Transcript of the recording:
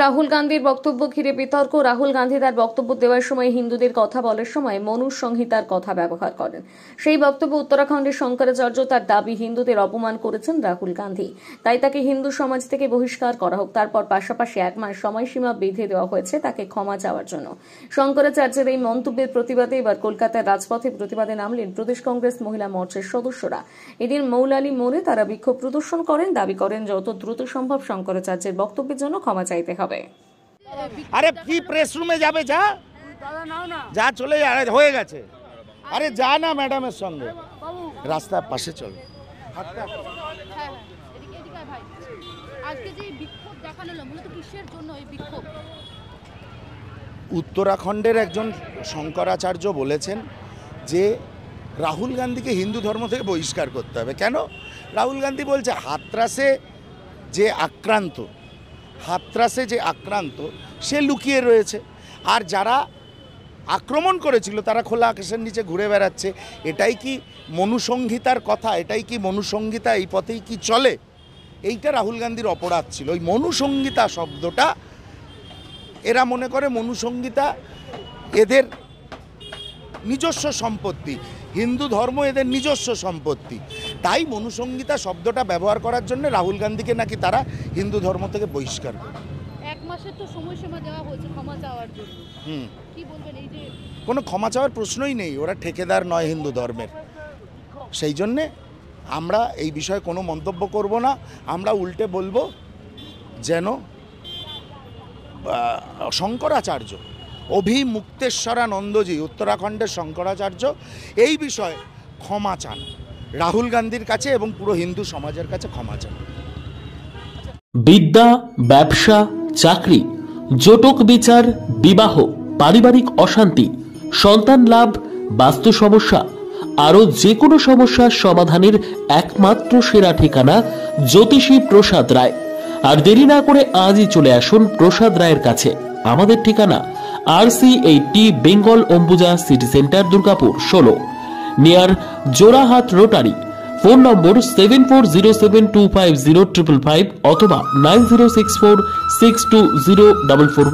রাহুল গান্ধীর বক্তব্য ঘিরে বিতর্ক। রাহুল গান্ধী তার বক্তব্য দেওয়ার সময় হিন্দুদের কথা বলার সময় মনু সংহিতার কথা ব্যবহার করেন। সেই বক্তব্য উত্তরাখণ্ডের শঙ্করাচার্য তার দাবি হিন্দুদের অপমান করেছেন রাহুল গান্ধী, তাই তাকে হিন্দু সমাজ থেকে বহিষ্কার করা হোক। তারপর পাশাপাশি 1 মাস সময়সীমা বেঁধে দেওয়া হয়েছে তাকে ক্ষমা চাওয়ার জন্য। শঙ্করাচার্যের এই মন্তব্যের প্রতিবাদে এবার কলকাতার রাজপথে প্রতিবাদে নামলেন প্রদেশ কংগ্রেস মহিলা মোর্চার সদস্যরা। এদিন মৌলালী মোড়ে তারা বিক্ষোভ প্রদর্শন করেন, দাবি করেন যত দ্রুত সম্ভব শঙ্করাচার্যের বক্তব্যের জন্য ক্ষমা চাইতে হবে। আরে কি প্রেস রুমে যাবে, যা যা চলে হয়ে গেছে। আরে যা না ম্যাডামের সঙ্গে রাস্তার পাশে চল। উত্তরাখণ্ডের একজন শঙ্করাচার্য বলেছেন যে রাহুল গান্ধীকে হিন্দু ধর্ম থেকে বহিষ্কার করতে হবে। কেন? রাহুল গান্ধী বলছে হাতরাসে যে আক্রান্ত সে লুকিয়ে রয়েছে, আর যারা আক্রমণ করেছিল তারা খোলা আকাশের নিচে ঘুরে বেড়াচ্ছে। এটাই কি মনুসংহিতার কথা? এটাই কি মনুসংহিতা? এই পথেই কি চলে? এইটা রাহুল গান্ধীর অপরাধ ছিল। ওই মনুসংহিতা শব্দটা এরা মনে করে মনুসংহিতা এদের নিজস্ব সম্পত্তি, হিন্দু ধর্ম এদের নিজস্ব সম্পত্তি। তাই মনুসংহিতা শব্দটা ব্যবহার করার জন্য রাহুল গান্ধীকে নাকি তারা হিন্দু ধর্ম থেকে বহিষ্কার করে। 1 মাসের তো সময়সীমা দেওয়া হয়েছে ক্ষমা চাওয়ার জন্য। কি বলবেন? এই যে কোনো ক্ষমা চাওয়ার প্রশ্নই নেই, ওরা ঠেকেদার নয় হিন্দু ধর্মের। সেই জন্যে আমরা এই বিষয়ে কোনো মন্তব্য করব না। আমরা উল্টে বলবো যেন শঙ্করাচার্য অভিমুক্তেশ্বরানন্দজি, উত্তরাখণ্ডের শঙ্করাচার্য, এই বিষয়ে ক্ষমা চান রাহুল গান্ধীর কাছে এবং পুরো হিন্দু সমাজের কাছে ক্ষমা চান। বিদ্যা, ব্যবসা, চাকরি, জটক বিচার, বিবাহ, পারিবারিক অশান্তি, সন্তান লাভ, বাস্তু সমস্যা, আরো যে কোনো সমস্যার সমাধানের একমাত্র সেরা ঠিকানা জ্যোতিষী প্রসাদ রায়। আর দেরি না করে আজই চলে আসুন প্রসাদ রায়ের কাছে। আমাদের ঠিকানা RC80 Bengal Ambuja city centre, Durgapur 16, near Jorhat rotary. Phone নম্বর 7407250555 অথবা 9064620444।